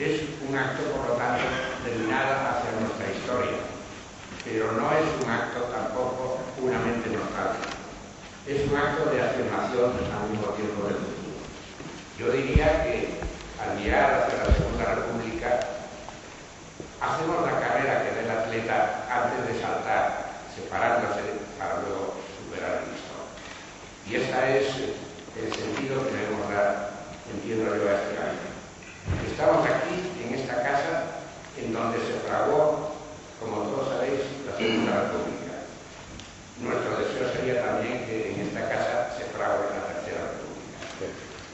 Es un acto, por lo tanto, de mirada hacia nuestra historia, pero no es un acto tampoco puramente nostálgico. Es un acto de afirmación al mismo tiempo del futuro. Yo diría que al mirar hacia la Segunda República hacemos la carrera que da el atleta antes de saltar, separándose para luego superar el listón. Y ese es el sentido que debemos dar, entiendo yo, a este camino. Estamos aquí, en esta casa, en donde se fraguó, como todos sabéis, la Segunda República. Nuestro deseo sería también que en esta casa se frague la Tercera República.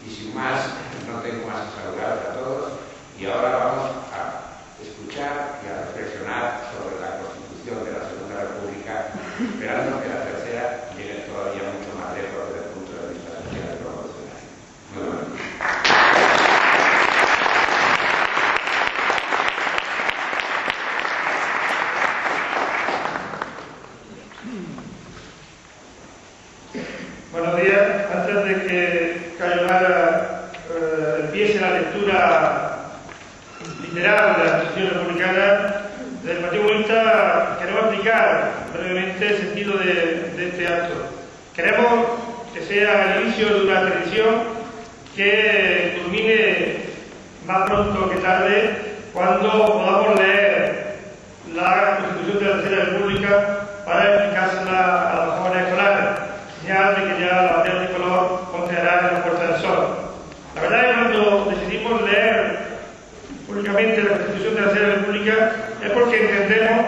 Y sin más, no tengo más que saludar a todos, y ahora vamos a escuchar y a reflexionar sobre la Constitución de la Segunda República, esperando que la Tercera llegue todavía mucho más lejos desde el punto de vista social y revolucionario. Muy buenas noches. Buenos días. Antes de que Cayo Lara empiece la lectura literal de la Constitución republicana, del Partido Comunista queremos explicar brevemente el sentido de este acto. Queremos que sea el inicio de una tradición que culmine más pronto que tarde cuando podamos leer la Constitución de la Tercera República para explicársela a los jóvenes escolares, señal de que ya la bandera tricolor ondeará en la Puerta del Sol. La verdad es que cuando decidimos leer públicamente la Constitución de la Tercera República es porque entendemos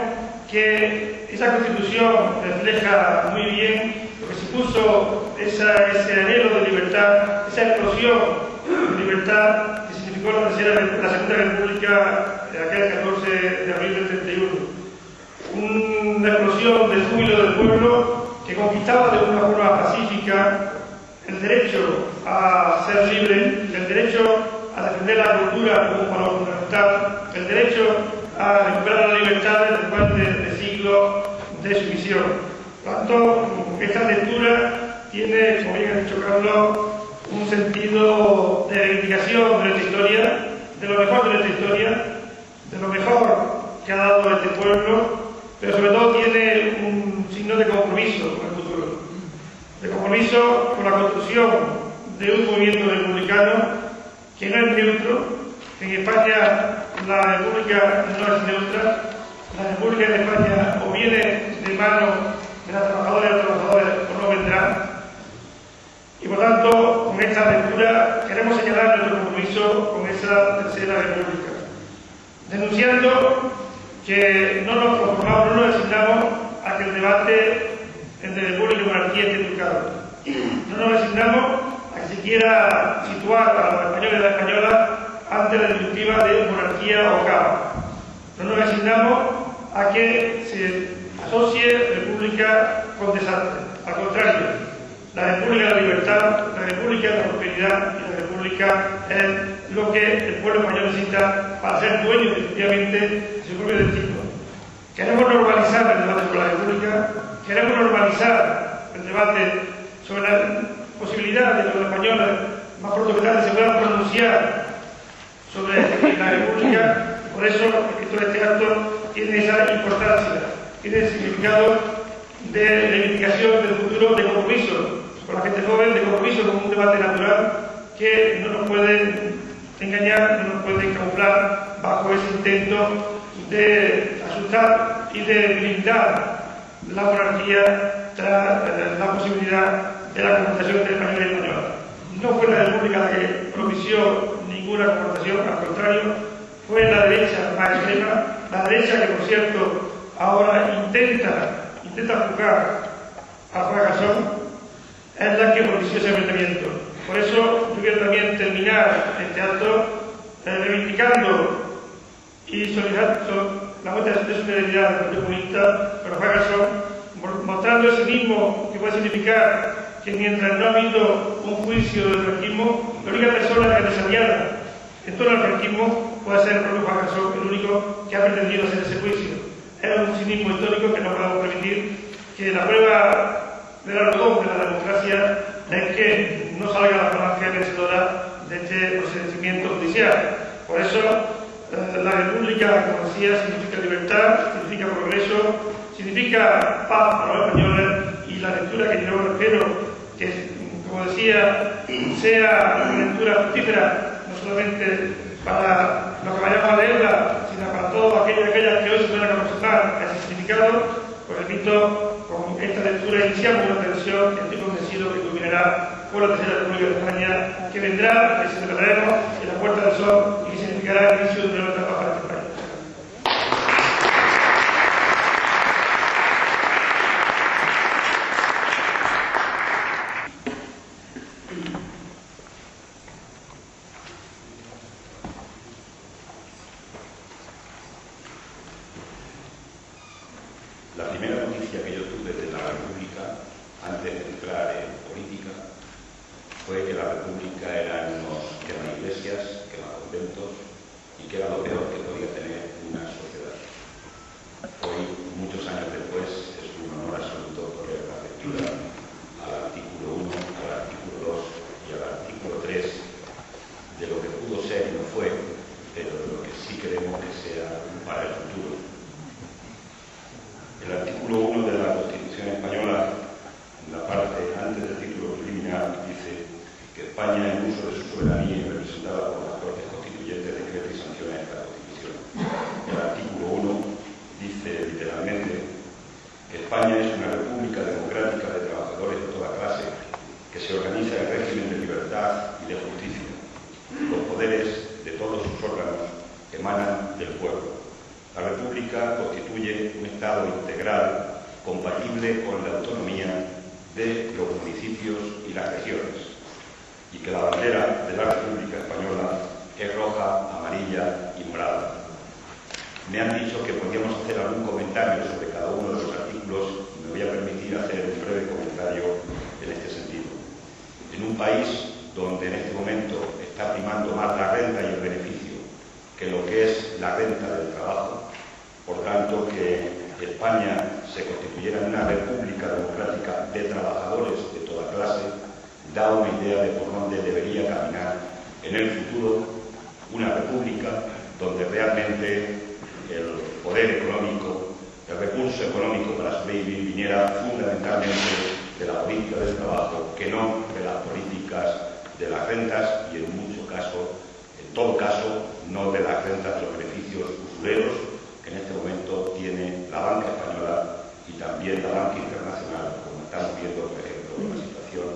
que esa Constitución refleja muy bien lo que supuso ese anhelo de libertad, esa explosión de libertad que significó la Segunda República de aquel 14 de abril del 31. Una explosión de júbilo del pueblo que conquistaba de una forma pacífica el derecho a ser libre, el derecho a defender la cultura como un valor fundamental, el derecho a recuperar la libertad después de siglos de sumisión. Por tanto, esta lectura tiene, como bien ha dicho Carlos, un sentido de reivindicación de nuestra historia, de lo mejor de nuestra historia, de lo mejor que ha dado este pueblo, pero sobre todo tiene un signo de compromiso con el futuro, de compromiso con la construcción de un movimiento republicano que no es neutro. En España la República no es neutra, la República de España o viene de mano de las trabajadoras y los trabajadores o no vendrá. Y por tanto, con esta lectura queremos señalar nuestro compromiso con esa Tercera República, denunciando que no nos conformamos, no nos resignamos a que el debate entre República y monarquía esté trucado. No nos resignamos a que se quiera situar a los españoles y las españolas ante la disyuntiva de monarquía o caos. No nos resignamos a que se asocie República con desastre. Al contrario, la República de la libertad, la República de la prosperidad y la República es lo que el pueblo español necesita para ser dueño efectivamente de su propio destino. Queremos normalizar el debate sobre la República, queremos normalizar el debate sobre la posibilidad de que los españoles más pronto que tarde se puedan pronunciar sobre la República. Por eso todo este acto tiene esa importancia, tiene el significado de reivindicación del futuro, de compromiso con la gente joven, de compromiso con un debate natural que no nos puede engañar, no nos puede camuflar bajo ese intento de asustar y de blindar la monarquía tras la posibilidad de la confrontación entre españoles y españolas. No fue la República la que propició ninguna confrontación, al contrario, fue la derecha más extrema, la derecha que, por cierto, ahora intenta juzgar a Fracasón, es la que propició ese enfrentamiento. Por eso yo quiero también terminar este acto reivindicando y solicitando la muestra de solidaridad del Partido Comunista con Fracasón, mostrando ese mismo que puede significar que mientras no ha habido un juicio del franquismo, la única persona que desaliada en todo el franquismo puede ser el propio Fracasón, el único que ha pretendido hacer ese juicio. Es un cinismo histórico que no podemos permitir, que la prueba del algodón de la democracia es que no salga la falange vencedora de este procedimiento judicial. Por eso La república, como decía, significa libertad, significa progreso, significa paz para los españoles, y la lectura que yo espero que, como decía, sea una lectura fructífera, no solamente para los que vayamos a leerla, sino para todos aquellos y aquellas que hoy se puedan aconsejar ese significado. Pues repito, con esta lectura iniciamos una reflexión que estoy convencido que culminará con la Tercera República de España, que vendrá, que celebraremos en la Puerta del Sol y que significará el inicio de una nueva etapa para este país. La primera noticia que yo tuve de la República, antes de entrar en política, fue que la República eran iglesias, que eran conventos y que era lo peor que podía tener una sociedad. Hoy, muchos años después, es un honor absoluto poder dar lectura al artículo 1, al artículo 2 y al artículo 3 de lo que pudo ser y no fue, pero de lo que sí queremos que sea para el futuro. El artículo 1 de la Constitución española, en la parte antes del título preliminar, dice que España, en uso de su soberanía y representada por las Cortes Constituyentes, decreta y sanciona esta Constitución. El artículo 1 dice literalmente que España es una república democrática de trabajadores de toda clase que se organiza en régimen de libertad y de justicia. Los poderes de todos sus órganos emanan del pueblo. La República constituye un Estado integral compatible con la autonomía de los municipios y las regiones, y que la bandera de la República Española es roja, amarilla y morada. Me han dicho que podíamos hacer algún comentario sobre cada uno de los artículos y me voy a permitir hacer un breve comentario en este sentido. En un país donde en este momento está primando más la renta y el beneficio que lo que es la renta del trabajo, por tanto que España se constituyera en una república democrática de trabajadores de toda clase, da una idea de por dónde debería caminar en el futuro una república donde realmente el poder económico, el recurso económico para sobrevivir viniera fundamentalmente de la política del trabajo, que no de las políticas de las rentas y en todo caso, no de las rentas de los beneficios usureros que en este momento tiene la banca española y también la banca internacional, como estamos viendo, por ejemplo, en la situación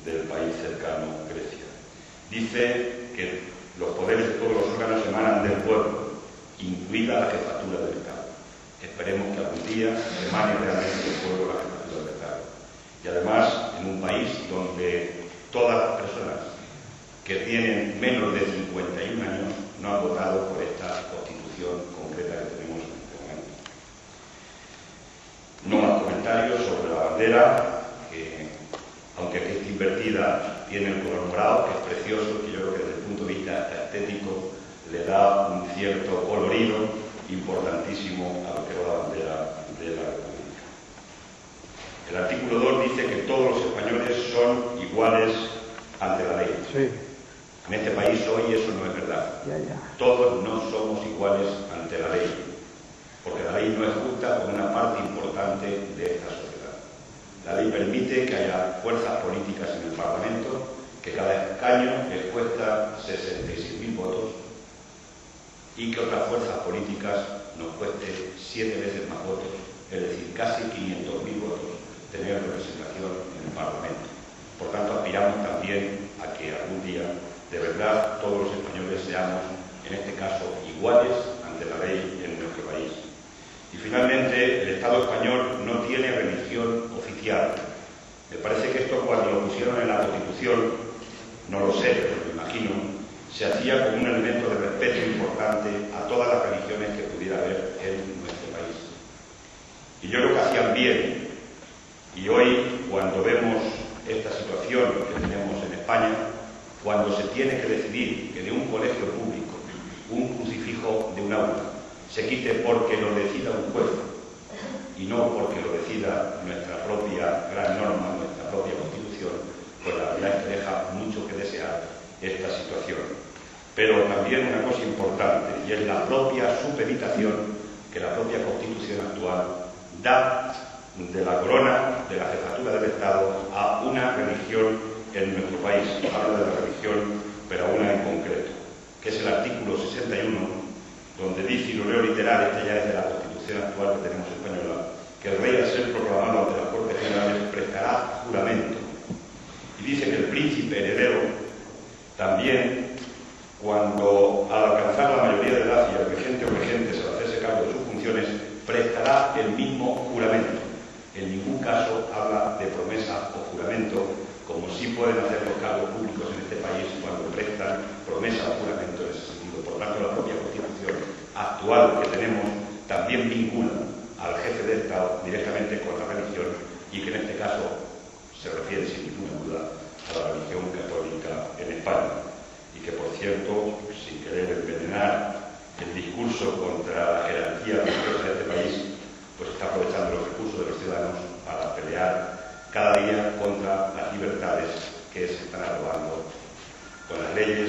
del país cercano, Grecia. Dice que los poderes de todos los órganos emanan del pueblo, incluida la jefatura del Estado. Esperemos que algún día emane realmente del pueblo la jefatura del Estado. Y además, en un país donde todas las personas que tienen menos de 51 años no han votado por esta Constitución concreta que tenemos en este momento. No más comentarios sobre la bandera, que aunque esté invertida tiene el color morado, que es precioso, que yo creo que desde el punto de vista estético le da un cierto colorido importantísimo a lo que es la bandera de la República. El artículo 2 dice que todos los españoles son iguales ante la ley. Sí. En este país hoy eso no es verdad. Todos no somos iguales ante la ley, porque la ley no es justa con una parte importante de esta sociedad. La ley permite que haya fuerzas políticas en el Parlamento, que cada escaño les cuesta 66.000 votos y que otras fuerzas políticas nos cueste 7 veces más votos, es decir, casi 500.000 votos tener representación en el Parlamento. Por tanto, aspiramos también a que algún día de verdad todos los españoles seamos, en este caso, iguales ante la ley en nuestro país. Y finalmente, el Estado español no tiene religión oficial. Me parece que esto, cuando lo pusieron en la Constitución, no lo sé, pero me imagino, se hacía como un elemento de respeto importante a todas las religiones que pudiera haber en nuestro país. Y yo creo que hacían bien. Y hoy, cuando vemos esta situación que tenemos en España, cuando se tiene que decidir que de un colegio público un crucifijo de un aula se quite porque lo decida un juez y no porque lo decida nuestra propia gran norma, nuestra propia Constitución, pues la verdad es que deja mucho que desear esta situación. pero también una cosa importante, y es la propia supeditación que la propia Constitución actual da de la corona, de la jefatura del Estado, a una religión en nuestro país. Hablo de la religión, pero a una en concreto, que es el artículo 61, donde dice, y lo leo literal, este ya es de la Constitución actual que tenemos española, que el rey, al ser proclamado ante las Cortes Generales, prestará juramento. Y dice que el príncipe heredero también, cuando al alcanzar la mayoría de edad y el regente o regente se va a hacerse cargo de sus funciones, prestará el mismo juramento. En ningún caso habla de promesa o juramento, como sí pueden hacer los cargos públicos en este país cuando prestan promesa o juramento en ese sentido. Por tanto, la propia Constitución actual que tenemos también vincula al jefe de Estado directamente con la religión, y que en este caso se refiere sin ninguna duda a la religión católica en España. Y que, por cierto, sin querer envenenar el discurso contra la jerarquía religiosa de este país, pues está aprovechando los recursos de los ciudadanos para pelear cada día contra las libertades que se están aprobando con las leyes